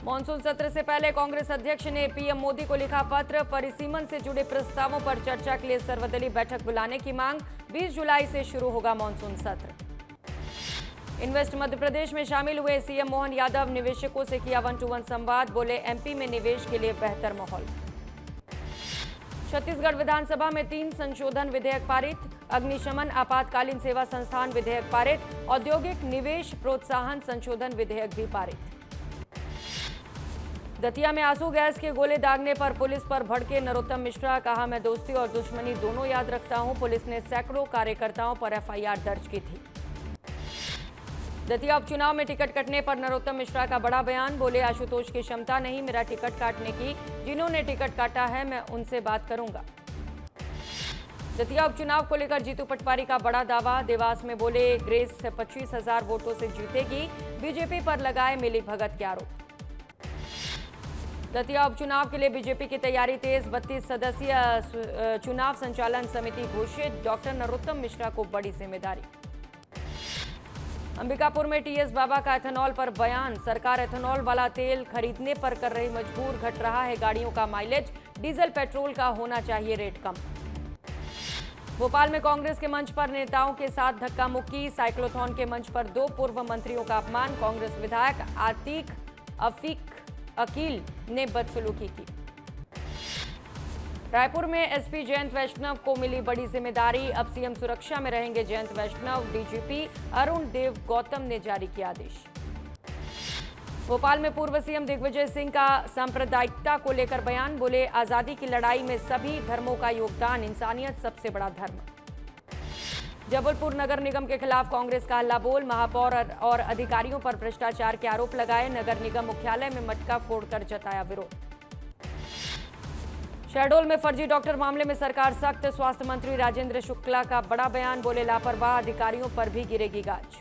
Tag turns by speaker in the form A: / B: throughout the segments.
A: Monsoon सत्र से पहले कांग्रेस अध्यक्ष ने पीएम मोदी को लिखा पत्र। परिसीमन से जुड़े प्रस्तावों पर चर्चा के लिए सर्वदलीय बैठक बुलाने की मांग। 20 जुलाई से शुरू होगा मॉनसून सत्र। इन्वेस्ट मध्य प्रदेश में शामिल हुए सीएम मोहन यादव। निवेशकों से किया 1-to-1 संवाद। बोले एमपी में निवेश के लिए बेहतर माहौल। छत्तीसगढ़ विधानसभा में 3 संशोधन विधेयक पारित। अग्निशमन आपातकालीन सेवा संस्थान विधेयक पारित। औद्योगिक निवेश प्रोत्साहन संशोधन विधेयक भी पारित। दतिया में आंसू गैस के गोले दागने पर पुलिस पर भड़के नरोत्तम मिश्रा। कहा, मैं दोस्ती और दुश्मनी दोनों याद रखता हूं। पुलिस ने सैकड़ों कार्यकर्ताओं पर एफआईआर दर्ज की थी। दतिया उपचुनाव में टिकट कटने पर नरोत्तम मिश्रा का बड़ा बयान। बोले, आशुतोष की क्षमता नहीं मेरा टिकट काटने की। जिन्होंने टिकट काटा है मैं उनसे बात करूंगा। दतिया उपचुनाव को लेकर जीतू पटवारी का बड़ा दावा। देवास में बोले, ग्रेस 25,000 वोटों से जीतेगी। बीजेपी पर लगाए मिली भगत के आरोप। दतिया उपचुनाव के लिए बीजेपी की तैयारी तेज। 32 सदस्यीय चुनाव संचालन समिति घोषित। डॉक्टर नरोत्तम मिश्रा को बड़ी जिम्मेदारी। अंबिकापुर में टीएस बाबा का एथेनॉल पर बयान। सरकार एथेनॉल वाला तेल खरीदने पर कर रही मजबूर। घट रहा है गाड़ियों का माइलेज। डीजल पेट्रोल का होना चाहिए रेट कम। भोपाल में कांग्रेस के मंच पर नेताओं के साथ धक्का मुक्की। साइक्लोथॉन के मंच पर 2 पूर्व मंत्रियों का अपमान। कांग्रेस विधायक आतिक अकील ने बदसलूकी की। रायपुर में एसपी जयंत वैष्णव को मिली बड़ी जिम्मेदारी। अब सीएम सुरक्षा में रहेंगे जयंत वैष्णव। डीजीपी अरुण देव गौतम ने जारी किया आदेश। भोपाल में पूर्व सीएम दिग्विजय सिंह का सांप्रदायिकता को लेकर बयान। बोले, आजादी की लड़ाई में सभी धर्मों का योगदान। इंसानियत सबसे बड़ा धर्म। जबलपुर नगर निगम के खिलाफ कांग्रेस का हल्ला बोल। महापौर और अधिकारियों पर भ्रष्टाचार के आरोप लगाए। नगर निगम मुख्यालय में मटका फोड़कर जताया विरोध। शहडोल में फर्जी डॉक्टर मामले में सरकार सख्त। स्वास्थ्य मंत्री राजेंद्र शुक्ला का बड़ा बयान। बोले, लापरवाह अधिकारियों पर भी गिरेगी गाज।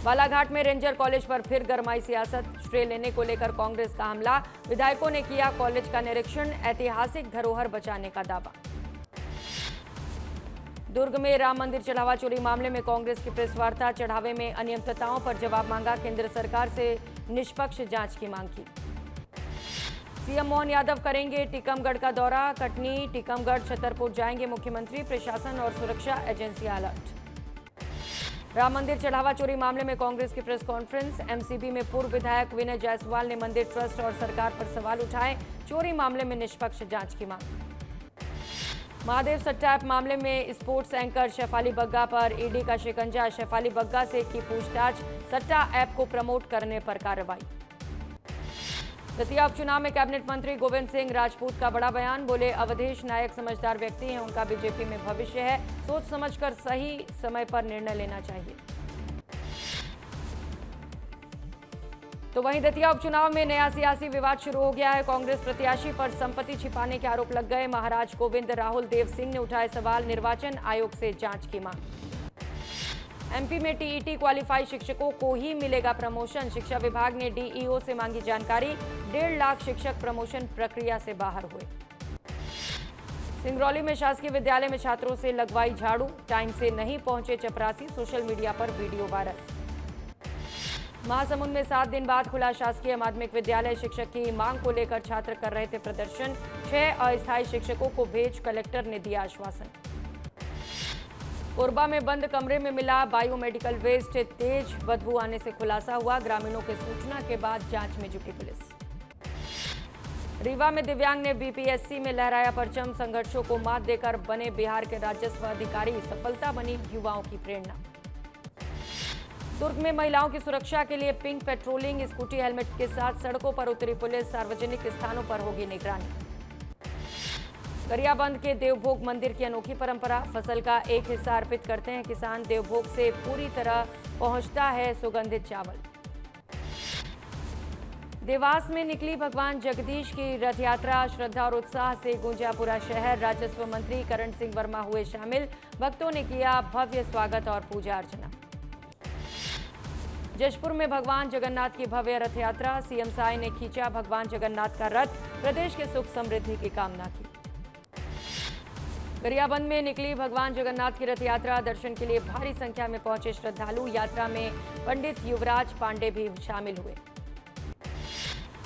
A: बालाघाट में रेंजर कॉलेज पर फिर गरमाई सियासत। स्टे लेने को लेकर कांग्रेस का हमला। विधायकों ने किया कॉलेज का निरीक्षण। ऐतिहासिक धरोहर बचाने का दावा। दुर्ग में राम मंदिर चढ़ावा चोरी मामले में कांग्रेस की प्रेस वार्ता। चढ़ावे में अनियमितताओं पर जवाब मांगा। केंद्र सरकार से निष्पक्ष जांच की मांग की। सीएम मोहन यादव करेंगे टीकमगढ़ का दौरा। कटनी, टीकमगढ़, छतरपुर जाएंगे मुख्यमंत्री। प्रशासन और सुरक्षा एजेंसी अलर्ट। राम मंदिर चढ़ावा चोरी मामले में कांग्रेस की प्रेस कॉन्फ्रेंस। एमसीबी में पूर्व विधायक विनय जायसवाल ने मंदिर ट्रस्ट और सरकार पर सवाल उठाए। चोरी मामले में निष्पक्ष जांच की मांग। महादेव सट्टा ऐप मामले में स्पोर्ट्स एंकर शेफाली बग्गा पर ईडी का शिकंजा। शेफाली बग्गा से की पूछताछ। सट्टा ऐप को प्रमोट करने पर कार्रवाई। दतिया उपचुनाव में कैबिनेट मंत्री गोविंद सिंह राजपूत का बड़ा बयान। बोले, अवधेश नायक समझदार व्यक्ति हैं। उनका बीजेपी में भविष्य है। सोच समझकर सही समय पर निर्णय लेना चाहिए। तो वहीं दतिया उपचुनाव में नया सियासी विवाद शुरू हो गया है। कांग्रेस प्रत्याशी पर संपत्ति छिपाने के आरोप लग गए। महाराज गोविंद राहुल देव सिंह ने उठाए सवाल। निर्वाचन आयोग से जांच की मांग। एमपी में टीईटी क्वालिफाई शिक्षकों को ही मिलेगा प्रमोशन। शिक्षा विभाग ने डीईओ से मांगी जानकारी। 1.5 लाख शिक्षक प्रमोशन प्रक्रिया से बाहर हुए। सिंगरौली में शासकीय विद्यालय में छात्रों से लगवाई झाड़ू। टाइम से नहीं पहुंचे चपरासी। सोशल मीडिया पर वीडियो वायरल। महासमुंद में 7 दिन बाद खुला शासकीय माध्यमिक विद्यालय। शिक्षक की मांग को लेकर छात्र कर रहे थे प्रदर्शन। 6 अस्थायी शिक्षकों को भेज कलेक्टर ने दिया आश्वासन। कोरबा में बंद कमरे में मिला बायोमेडिकल वेस्ट। तेज बदबू आने से खुलासा हुआ। ग्रामीणों की सूचना के बाद जांच में जुटी पुलिस। रीवा में दिव्यांग ने बीपीएससी में लहराया परचम। संघर्षों को मात देकर बने बिहार के राजस्व अधिकारी। सफलता बनी युवाओं की प्रेरणा। दुर्ग में महिलाओं की सुरक्षा के लिए पिंक पेट्रोलिंग। स्कूटी हेलमेट के साथ सड़कों पर उतरी पुलिस। सार्वजनिक स्थानों पर होगी निगरानी। गरियाबंद के देवभोग मंदिर की अनोखी परंपरा। फसल का एक हिस्सा अर्पित करते हैं किसान। देवभोग से पूरी तरह पहुंचता है सुगंधित चावल। देवास में निकली भगवान जगदीश की रथ यात्रा। श्रद्धा और उत्साह से गूंजा पूरा शहर। राजस्व मंत्री करण सिंह वर्मा हुए शामिल। भक्तों ने किया भव्य स्वागत और पूजा अर्चना। जशपुर में भगवान जगन्नाथ की भव्य रथ यात्रा। सीएम साय ने खींचा भगवान जगन्नाथ का रथ। प्रदेश के सुख समृद्धि की कामना की। गरियाबंद में निकली भगवान जगन्नाथ की रथ यात्रा। दर्शन के लिए भारी संख्या में पहुंचे श्रद्धालु। यात्रा में पंडित युवराज पांडे भी शामिल हुए।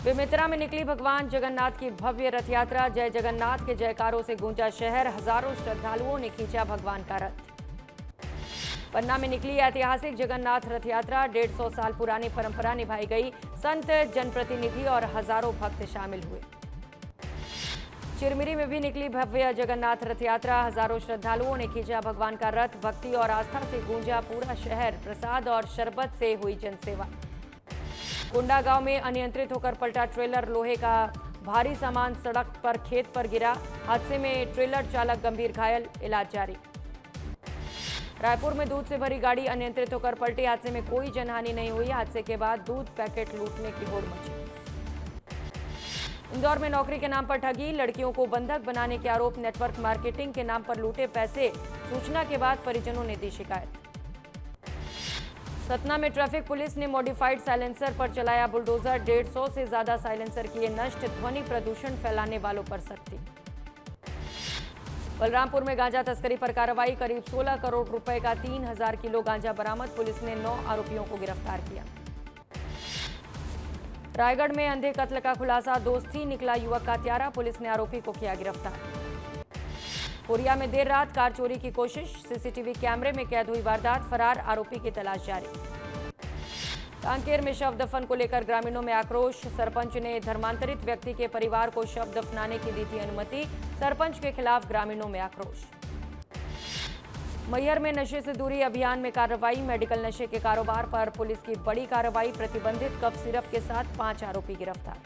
A: बेमेतरा में निकली भगवान जगन्नाथ की भव्य रथ यात्रा। जय जगन्नाथ के जयकारों से गूंजा शहर। हजारों श्रद्धालुओं ने खींचा भगवान का रथ। पन्ना में निकली ऐतिहासिक जगन्नाथ रथ यात्रा। 150 साल पुरानी परंपरा निभाई गई। संत, जनप्रतिनिधि और हजारों भक्त शामिल हुए। चिरमिरी में भी निकली भव्य जगन्नाथ रथ यात्रा। हजारों श्रद्धालुओं ने खींचा भगवान का रथ। भक्ति और आस्था से गूंजा पूरा शहर। प्रसाद और शरबत से हुई जनसेवा। कुंडा गांव में अनियंत्रित होकर पलटा ट्रेलर। लोहे का भारी सामान सड़क पर खेत पर गिरा। हादसे में ट्रेलर चालक गंभीर घायल, इलाज जारी। रायपुर में दूध से भरी गाड़ी अनियंत्रित होकर पलटी। हादसे में कोई जनहानि नहीं हुई। हादसे के बाद दूध पैकेट लूटने की होड़ मची। इंदौर में नौकरी के नाम पर ठगी। लड़कियों को बंधक बनाने के आरोप। नेटवर्क मार्केटिंग के नाम पर लूटे पैसे। सूचना के बाद परिजनों ने दी शिकायत। सतना में ट्रैफिक पुलिस ने मॉडिफाइड साइलेंसर पर चलाया बुलडोजर। 150 से ज्यादा साइलेंसर किए नष्ट। ध्वनि प्रदूषण फैलाने वालों पर सख्ती। बलरामपुर में गांजा तस्करी पर कार्रवाई। करीब 16 करोड़ रुपए का 3000 किलो गांजा बरामद। पुलिस ने 9 आरोपियों को गिरफ्तार किया। रायगढ़ में अंधे कत्ल का खुलासा। दोस्ती निकला युवक का हत्यारा। पुलिस ने आरोपी को किया गिरफ्तार। कोरिया में देर रात कार चोरी की कोशिश। सीसीटीवी कैमरे में कैद हुई वारदात। फरार आरोपी की तलाश जारी। कांकेर में शव दफन को लेकर ग्रामीणों में आक्रोश। सरपंच ने धर्मांतरित व्यक्ति के परिवार को शव दफनाने की दी थी अनुमति। सरपंच के खिलाफ ग्रामीणों में आक्रोश। मैहर में नशे से दूरी अभियान में कार्रवाई। मेडिकल नशे के कारोबार पर पुलिस की बड़ी कार्रवाई। प्रतिबंधित कफ सिरप के साथ 5 आरोपी गिरफ्तार।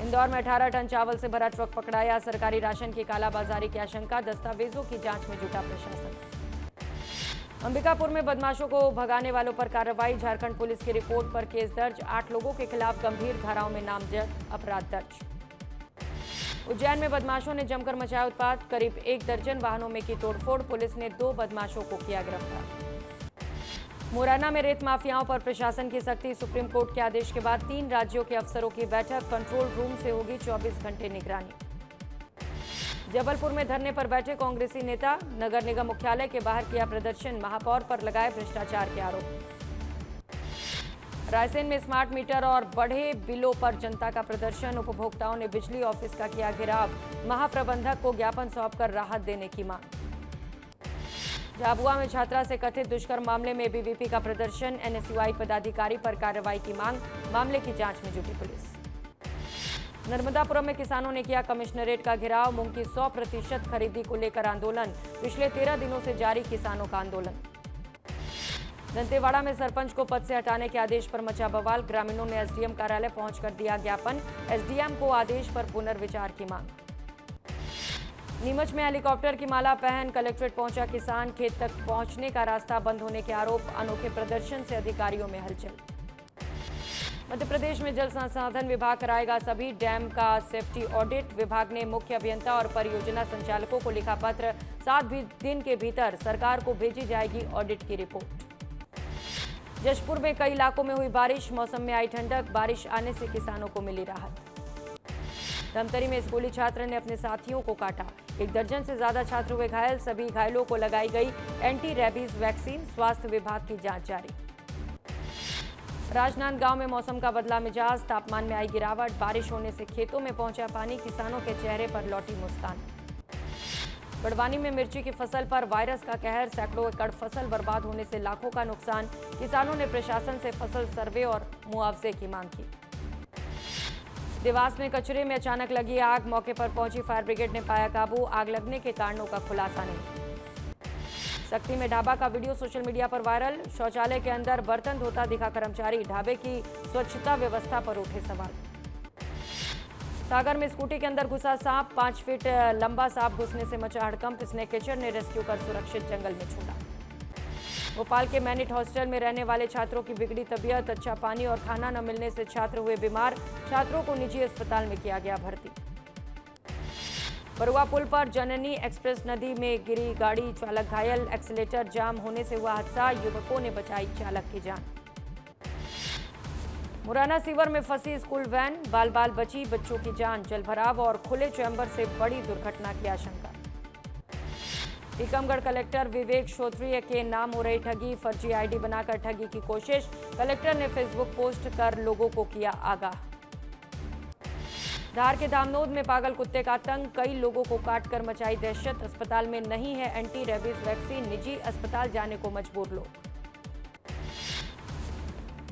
A: इंदौर में 18 टन चावल से भरा ट्रक पकड़ाया। सरकारी राशन की कालाबाजारी की आशंका। दस्तावेजों की जांच में जुटा प्रशासन। अंबिकापुर में बदमाशों को भगाने वालों पर कार्रवाई। झारखंड पुलिस की रिपोर्ट पर केस दर्ज। 8 लोगों के खिलाफ गंभीर धाराओं में नामजद अपराध दर्ज। उज्जैन में बदमाशों ने जमकर मचाया उत्पात। करीब 1 दर्जन वाहनों में की तोड़फोड़। पुलिस ने 2 बदमाशों को किया गिरफ्तार। मुरैना में रेत माफियाओं पर प्रशासन की सख्ती। सुप्रीम कोर्ट के आदेश के बाद 3 राज्यों के अफसरों की बैठक। कंट्रोल रूम से होगी 24 घंटे निगरानी। जबलपुर में धरने पर बैठे कांग्रेसी नेता। नगर निगम मुख्यालय के बाहर किया प्रदर्शन। महापौर पर लगाए भ्रष्टाचार के आरोप। रायसेन में स्मार्ट मीटर और बढ़े बिलों पर जनता का प्रदर्शन। उपभोक्ताओं ने बिजली ऑफिस का किया घेराव। महाप्रबंधक को ज्ञापन सौंपकर राहत देने की मांग। झाबुआ में छात्रा से कथित दुष्कर्म मामले में बीवीपी का प्रदर्शन। एनएसयूआई पदाधिकारी पर कार्रवाई की मांग। मामले की जांच में जुटी पुलिस। नर्मदापुरम में किसानों ने किया कमिश्नरेट का घेराव। मूंग की 100% खरीदी को लेकर आंदोलन। पिछले 13 दिनों से जारी किसानों का आंदोलन। दंतेवाड़ा में सरपंच को पद से हटाने के आदेश पर मचा बवाल। ग्रामीणों ने एसडीएम कार्यालय पहुंचकर दिया ज्ञापन। एसडीएम को आदेश पर पुनर्विचार की मांग। नीमच में हेलीकॉप्टर की माला पहन कलेक्ट्रेट पहुंचा किसान। खेत तक पहुंचने का रास्ता बंद होने के आरोप। अनोखे प्रदर्शन से अधिकारियों में हलचल। मध्य प्रदेश में जल संसाधन विभाग कराएगा सभी डैम का सेफ्टी ऑडिट। विभाग ने मुख्य अभियंता और परियोजना संचालकों को लिखा पत्र। 7 दिन के भीतर सरकार को भेजी जाएगी ऑडिट की रिपोर्ट। जशपुर में कई इलाकों में हुई बारिश। मौसम में आई ठंडक। बारिश आने से किसानों को मिली राहत। धमतरी में स्कूली छात्र ने अपने साथियों को काटा। 1 दर्जन से ज्यादा छात्र हुए घायल। सभी घायलों को लगाई गई एंटी रेबीज वैक्सीन। स्वास्थ्य विभाग की जांच जारी। राजनांदगांव में मौसम का बदला मिजाज। तापमान में आई गिरावट। बारिश होने से खेतों में पहुंचा पानी। किसानों के चेहरे पर लौटी मुस्कान। बड़वानी में मिर्ची की फसल पर वायरस का कहर। सैकड़ों एकड़ फसल बर्बाद होने से लाखों का नुकसान। किसानों ने प्रशासन से फसल सर्वे और मुआवजे की मांग की। देवास में कचरे में अचानक लगी आग। मौके पर पहुंची फायर ब्रिगेड ने पाया काबू। आग लगने के कारणों का खुलासा नहीं। सक्ती में ढाबा का वीडियो सोशल मीडिया पर वायरल। शौचालय के अंदर बर्तन धोता दिखा कर्मचारी। ढाबे की स्वच्छता व्यवस्था पर उठे सवाल। सागर में स्कूटी के अंदर घुसा सांप। 5 फीट लंबा सांप घुसने से मचा हड़कंप। स्नेक कैचर ने रेस्क्यू कर सुरक्षित जंगल में छोड़ा। भोपाल के मैनिट हॉस्टल में रहने वाले छात्रों की बिगड़ी तबीयत। अच्छा पानी और खाना न मिलने से छात्र हुए बीमार। छात्रों को निजी अस्पताल में किया गया भर्ती। बरुआ पुल पर जननी एक्सप्रेस नदी में गिरी गाड़ी। चालक घायल। एक्सीलेटर जाम होने से हुआ हादसा। युवकों ने बचाई चालक की जान। मुरैना सीवर में फंसी स्कूल वैन। बाल बाल बची बच्चों की जान। जलभराव और खुले चैम्बर से बड़ी दुर्घटना की आशंका। टीकमगढ़ कलेक्टर विवेक श्रोत्रिय के नाम हो रही ठगी। फर्जी आईडी बनाकर ठगी की कोशिश। कलेक्टर ने फेसबुक पोस्ट कर लोगों को किया आगाह। धार के दामनोद में पागल कुत्ते का आतंक, कई लोगों को काटकर मचाई दहशत। अस्पताल में नहीं है एंटी रेबीज वैक्सीन, निजी अस्पताल जाने को मजबूर लोग।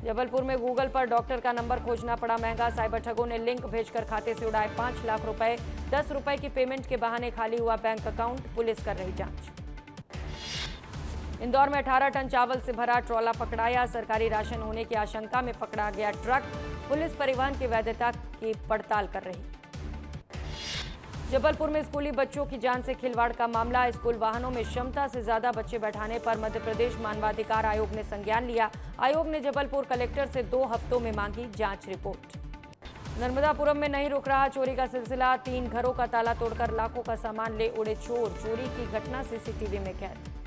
A: जबलपुर में गूगल पर डॉक्टर का नंबर खोजना पड़ा महंगा, साइबर ठगों ने लिंक भेजकर खाते से उड़ाए 5 लाख रुपए। 10 रुपए की पेमेंट के बहाने खाली हुआ बैंक अकाउंट, पुलिस कर रही जांच। इंदौर में 18 टन चावल से भरा ट्रॉला पकड़ाया, सरकारी राशन होने की आशंका में पकड़ा गया ट्रक, पुलिस परिवहन की वैधता की पड़ताल कर रही। जबलपुर में स्कूली बच्चों की जान से खिलवाड़ का मामला, स्कूल वाहनों में क्षमता से ज्यादा बच्चे बैठाने पर मध्य प्रदेश मानवाधिकार आयोग ने संज्ञान लिया। आयोग ने जबलपुर कलेक्टर से 2 हफ्तों में मांगी जांच रिपोर्ट। नर्मदापुरम में नहीं रुक रहा चोरी का सिलसिला, 3 घरों का ताला तोड़कर लाखों का सामान ले उड़े चोर, चोरी की घटना सीसीटीवी में कैद।